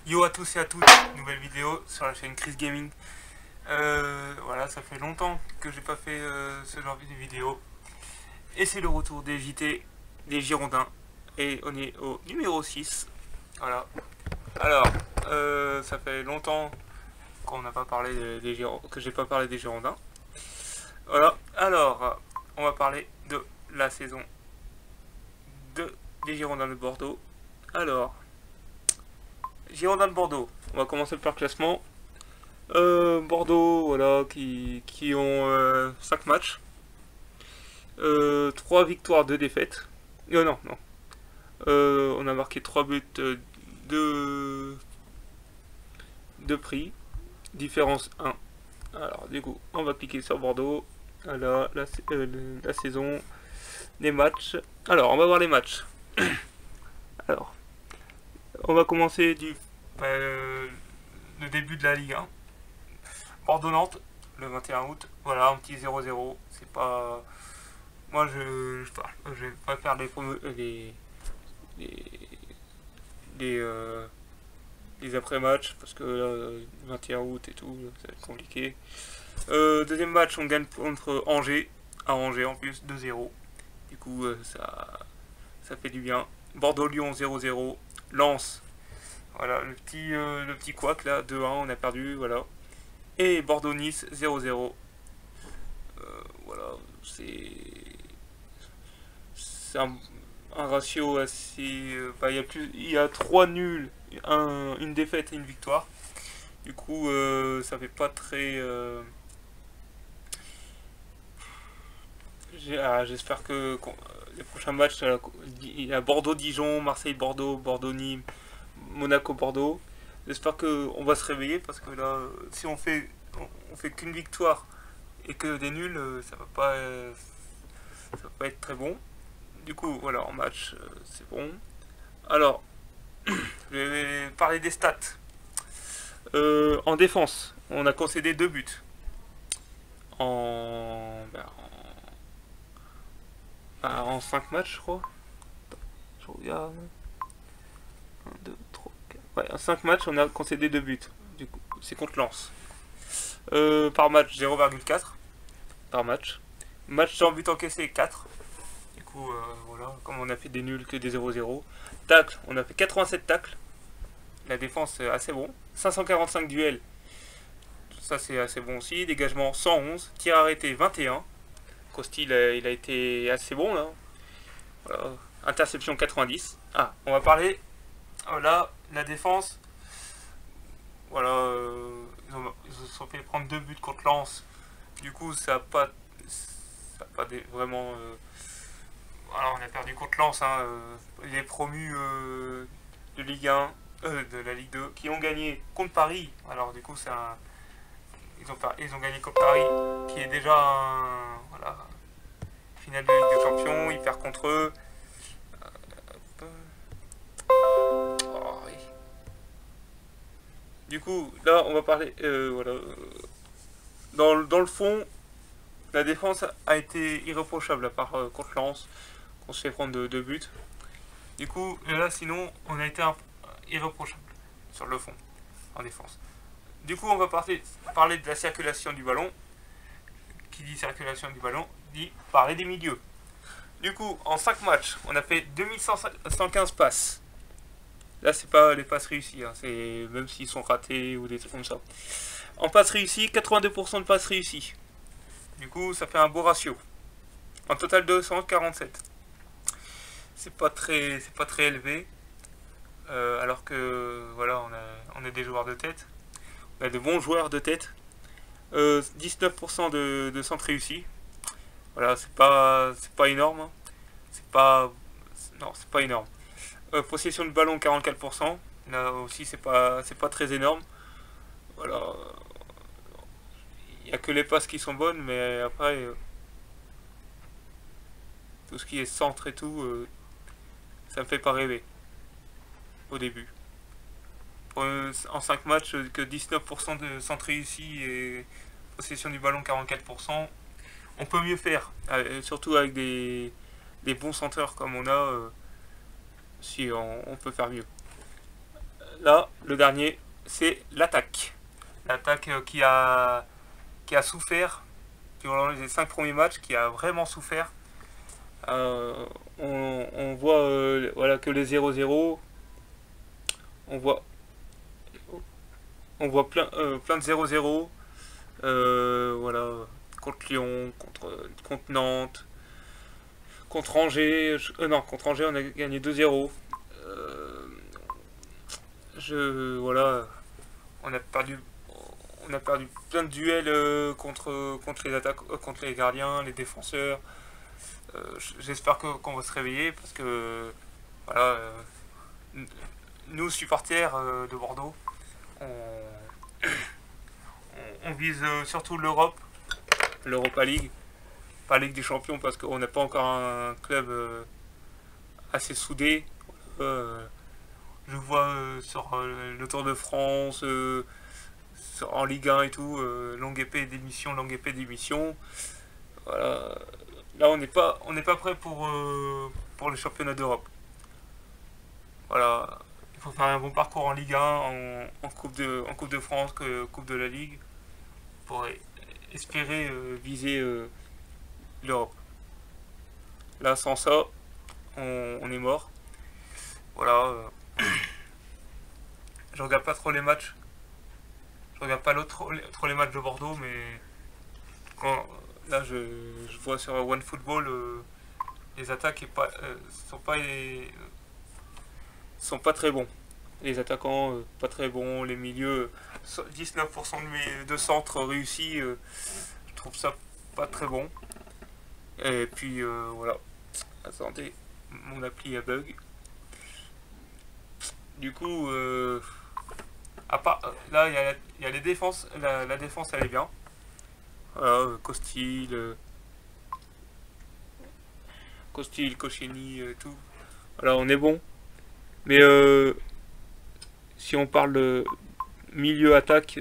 Yo à tous et à toutes, nouvelle vidéo sur la chaîne Chris Gaming. Voilà, ça fait longtemps que j'ai pas fait ce genre de vidéo. Et c'est le retour des JT, des Girondins. Et on est au numéro 6. Voilà. Alors, ça fait longtemps qu'on n'a pas parlé que j'ai pas parlé des Girondins. Voilà. Alors, on va parler de la saison des Girondins de Bordeaux. Alors, Girondins de Bordeaux. On va commencer par le classement. Bordeaux, voilà, qui ont 5 matchs. 3 victoires, 2 défaites. Non, non. On a marqué 3 buts, 2 prix. Différence 1. Alors, du coup, on va cliquer sur Bordeaux. Voilà, la saison, les matchs. Alors, on va voir les matchs. Alors, on va commencer le début de la Ligue 1. Bordeaux-Nantes, le 21 août. Voilà, un petit 0-0. C'est pas. Moi, je préfère les après-matchs parce que le 21 août et tout, ça va être compliqué. Deuxième match, on gagne contre Angers. À Angers en plus, 2-0. Du coup, ça fait du bien. Bordeaux-Lyon, 0-0. Lens, voilà, le petit couac là, 2-1, on a perdu, voilà. Et Bordeaux-Nice, 0-0. Voilà, c'est un ratio assez. Il y a 3 nuls, une défaite et une victoire. Du coup, ça fait pas très. J'espère que les prochains matchs, il y a Bordeaux-Dijon, Marseille-Bordeaux, Bordeaux-Nîmes, Monaco-Bordeaux. J'espère qu'on va se réveiller parce que là, si on fait qu'une victoire et que des nuls, ça va pas être très bon. Du coup, voilà, en match, c'est bon. Alors, je vais parler des stats. En défense, on a concédé 2 buts. En 5 matchs, je crois. Je regarde. 1, 2, 3, 4. Ouais, en 5 matchs, on a concédé 2 buts. Du coup, c'est contre Lens. Par match, 0,4 par match. Match sans but encaissé, 4. Du coup, voilà, comme on a fait des nuls que des 0-0. Tacle, on a fait 87 tacles. La défense, assez bon. 545 duels, ça c'est assez bon aussi. Dégagement, 111. Tir arrêté, 21. Costi, il a été assez bon là. Voilà. Interception, 90. Ah, on va parler. Voilà, la défense. Voilà, ils se sont fait prendre 2 buts contre Lens. Du coup, vraiment. Voilà, on a perdu contre Lens. Hein, les promus de Ligue 1, de la Ligue 2, qui ont gagné contre Paris. Alors, du coup, ils ont gagné contre Paris, qui est déjà voilà, finale de Ligue des Champions. Ils perdent contre eux. Oh, oui. Du coup, là, on va parler. Voilà. Dans le fond, la défense a été irréprochable, à part contre Lens, qu'on se fait prendre 2 buts. Du coup, là, sinon, on a été irréprochable sur le fond, en défense. Du coup, on va parler de la circulation du ballon. Qui dit circulation du ballon, dit parler des milieux. Du coup, en 5 matchs, on a fait 2115 passes. Là, c'est pas les passes réussies, hein, c'est même s'ils sont ratés ou des trucs comme ça. En passes réussies, 82% de passes réussies. Du coup, ça fait un beau ratio. En total, 247. C'est pas très élevé. Alors que, voilà, on a des joueurs de tête. On a de bons joueurs de tête. 19% de centres réussis. Voilà, c'est pas énorme. Hein. Non, c'est pas énorme. Possession de ballon, 44%. Là aussi, c'est pas très énorme. Voilà. Il n'y a que les passes qui sont bonnes, mais après, tout ce qui est centre et tout, ça me fait pas rêver. Au début. En 5 matchs, que 19% de centre réussi et possession du ballon, 44%. On peut mieux faire, surtout avec des bons centreurs comme on a. Si on peut faire mieux. là, le dernier, c'est l'attaque. L'attaque qui a souffert durant les 5 premiers matchs, qui a vraiment souffert. On voit voilà, que les 0-0. On voit, on voit plein de 0-0. Voilà, contre Lyon, contre Nantes, contre Angers. Non, contre Angers, on a gagné 2-0. Voilà, on a perdu, on a perdu plein de duels contre les attaques, contre les gardiens, les défenseurs. J'espère qu'on va se réveiller parce que voilà, nous supporters de Bordeaux, on, on vise surtout l'Europa League, pas Ligue des Champions parce qu'on n'a pas encore un club assez soudé. Je vois sur le Tour de France, en Ligue 1 et tout, longue épée d'émission. Voilà. Là, on n'est pas prêt pour les championnats d'Europe. Voilà. Il faut faire un bon parcours en Ligue 1, en Coupe de France, Coupe de la Ligue, pour espérer viser l'Europe. Là, sans ça, on est mort. Voilà. Je regarde pas trop les matchs. Je regarde pas trop les matchs de Bordeaux, mais là, je vois sur OneFootball, les attaques sont pas très bons. Les attaquants, pas très bons. Les milieux, 19% de centres réussis. Je trouve ça pas très bon. Et puis, voilà. Attendez, mon appli a bug. Du coup, à part, là, il y a les défenses. La défense, elle est bien. Voilà, Costil, Koscielny, tout. Voilà, on est bon. Mais si on parle de milieu attaque,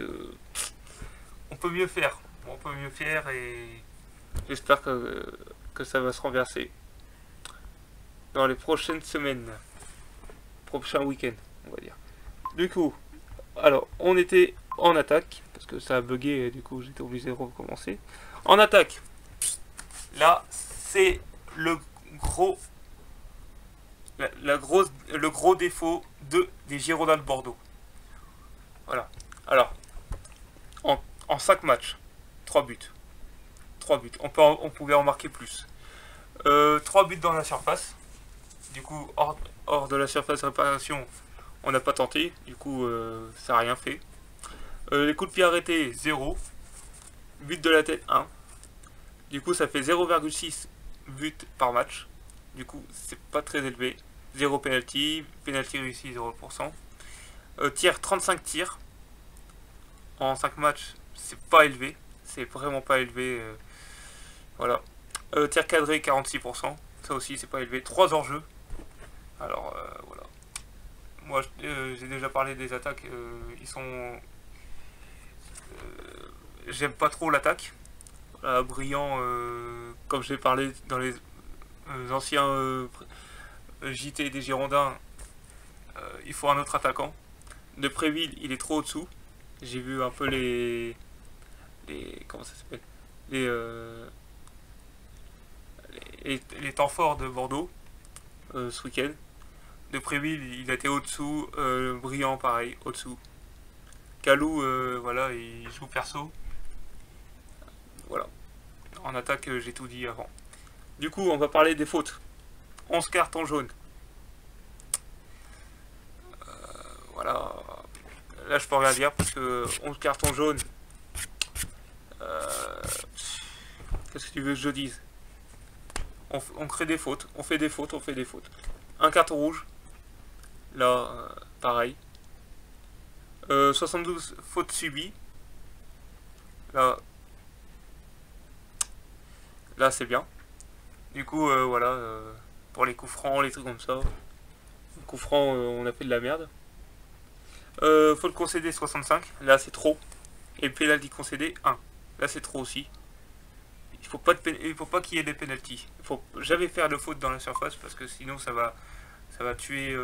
on peut mieux faire. On peut mieux faire et j'espère que ça va se renverser dans les prochaines semaines. Prochain week-end, on va dire. Du coup, alors, on était en attaque, parce que ça a bugué, et du coup j'étais obligé de recommencer. En attaque, là, c'est le gros le gros défaut des Girondins de Bordeaux. Voilà. Alors, en 5 matchs, 3 buts. 3 buts. On pouvait en marquer plus. 3 buts dans la surface. Du coup, hors de la surface de réparation, on n'a pas tenté. Du coup, ça n'a rien fait. Les coups de pied arrêtés, 0. But de la tête, 1. Du coup, ça fait 0,6 buts par match. Du coup, c'est pas très élevé. 0 penalty, penalty réussi 0%. Tir, 35 tirs. En 5 matchs, c'est pas élevé. C'est vraiment pas élevé. Voilà. Tir cadré, 46%. Ça aussi, c'est pas élevé. 3 hors-jeu. Alors, voilà. Moi, j'ai déjà parlé des attaques. Ils sont... J'aime pas trop l'attaque. Brillant, comme j'ai parlé dans les anciens JT des Girondins, il faut un autre attaquant. De Préville, il est trop au-dessous. J'ai vu un peu comment ça s'appelle, les temps forts de Bordeaux ce week-end. De Préville, il était au-dessous. Brillant, pareil, au-dessous. Calou, voilà, il joue perso. Voilà. En attaque, j'ai tout dit avant. Du coup, on va parler des fautes. 11 cartons jaunes. Voilà. Là, je peux rien dire parce que 11 cartons jaunes. Qu'est-ce que tu veux que je dise? On crée des fautes. On fait des fautes. Un carton rouge. Là, pareil. 72 fautes subies. Là c'est bien. Du coup, voilà. Pour les coups francs, les trucs comme ça. Les coups francs, on a fait de la merde. Faute concédée 65. Là, c'est trop. Et penalty concédé 1. Là, c'est trop aussi. Il faut pas qu'il y ait des penalties. Il faut jamais faire de faute dans la surface parce que sinon ça va tuer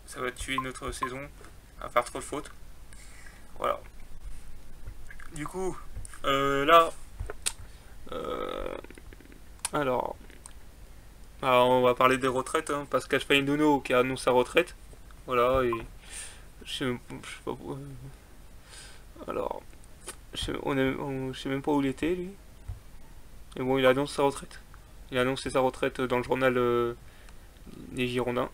ça va tuer notre saison à faire trop de fautes. Voilà. Du coup, là, alors, on va parler des retraites. Hein, Pascal Feindouno qui annonce sa retraite. Voilà, et je sais pas. Alors, je sais même pas où il était lui. Mais bon, il annonce sa retraite. Il a annoncé sa retraite dans le journal des Girondins.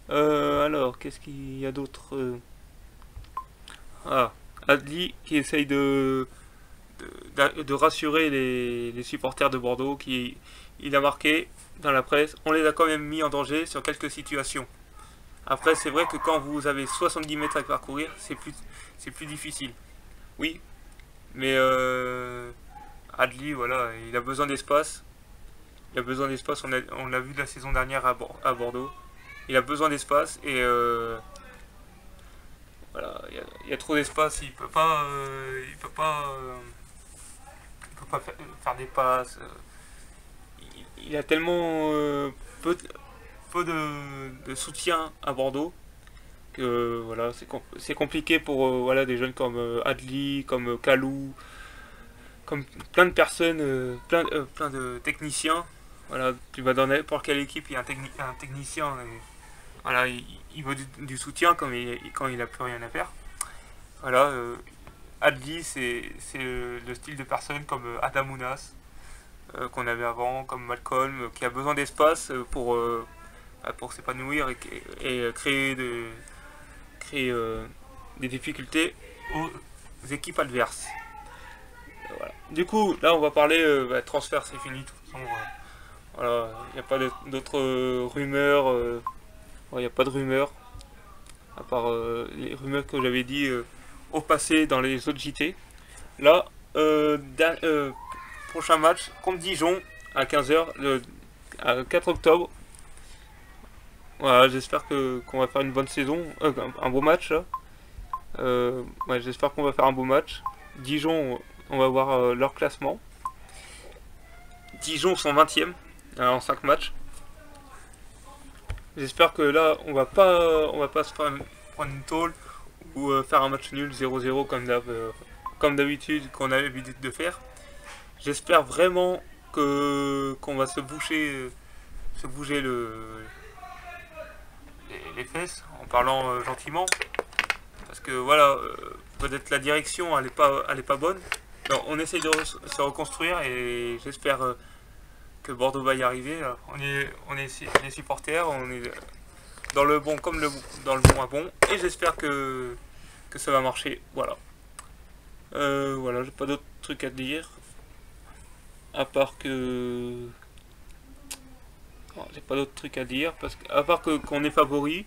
Alors, qu'est-ce qu'il y a d'autre Adli qui essaye de rassurer les supporters de Bordeaux. Il a marqué dans la presse, on les a quand même mis en danger sur quelques situations. Après, c'est vrai que quand vous avez 70 mètres à parcourir, c'est plus difficile. Oui, mais Adli, voilà, il a besoin d'espace. Il a besoin d'espace, on l'a vu la saison dernière à Bordeaux. Il a besoin d'espace et voilà, il y a trop d'espace, il peut pas faire des passes. Il a tellement peu de soutien à Bordeaux que voilà, c'est compliqué pour voilà, des jeunes comme Adli, comme Kalou, comme plein de personnes, plein de techniciens. Voilà, tu vas dans n'importe quelle équipe, il y a un technicien. Et, voilà, il veut du soutien quand il a plus rien à faire. Voilà, Adli, c'est le style de personne comme Adamounas qu'on avait avant, comme Malcolm, qui a besoin d'espace pour s'épanouir et créer des difficultés aux équipes adverses. Voilà. Du coup, là, on va parler transfert, c'est fini. De toute façon, voilà, il n'y a pas d'autres rumeurs. Il n'y a pas de rumeurs, à part les rumeurs que j'avais dit au passé dans les autres JT. Là, prochain match contre Dijon à 15h, le 4 octobre. Voilà, j'espère qu'on va faire une bonne saison, un beau match. Là. Ouais, j'espère qu'on va faire un beau match. Dijon, on va voir leur classement. Dijon sont 20e en 5 matchs. J'espère que là, on va pas se prendre une tôle ou faire un match nul 0-0 comme d'habitude qu'on a l'habitude de faire. J'espère vraiment qu'on va se bouger les fesses en parlant gentiment. Parce que voilà, peut-être la direction elle est pas bonne. Alors, on essaye de se reconstruire et j'espère que Bordeaux va y arriver. On est les supporters, on est dans le bon comme dans le bon à bon. Et j'espère que ça va marcher. Voilà. Voilà, j'ai pas d'autres trucs à dire. À part que... Non, j'ai pas d'autres trucs à dire. À part qu'on est favori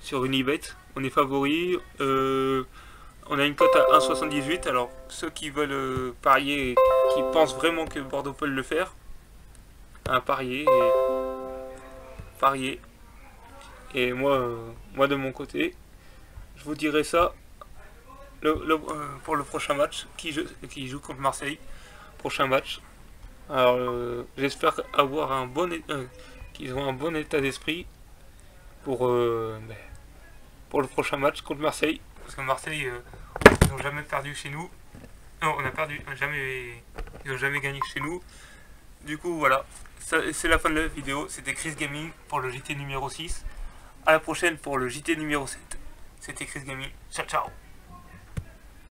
sur Unibet. On est favori. On a une cote à 1,78. Alors, ceux qui veulent parier, qui pensent vraiment que Bordeaux peut le faire, à parier. Et moi de mon côté, je vous dirai ça pour le prochain match qui joue contre Marseille. Prochain match. Alors j'espère avoir qu'ils ont un bon état d'esprit pour le prochain match contre Marseille. Parce que Marseille, ils n'ont jamais perdu chez nous. Non, on a perdu, ils n'ont jamais gagné chez nous. Du coup, voilà. C'est la fin de la vidéo. C'était Chris Gaming pour le JT numéro 6. À la prochaine pour le JT numéro 7. C'était Chris Gaming. Ciao, ciao.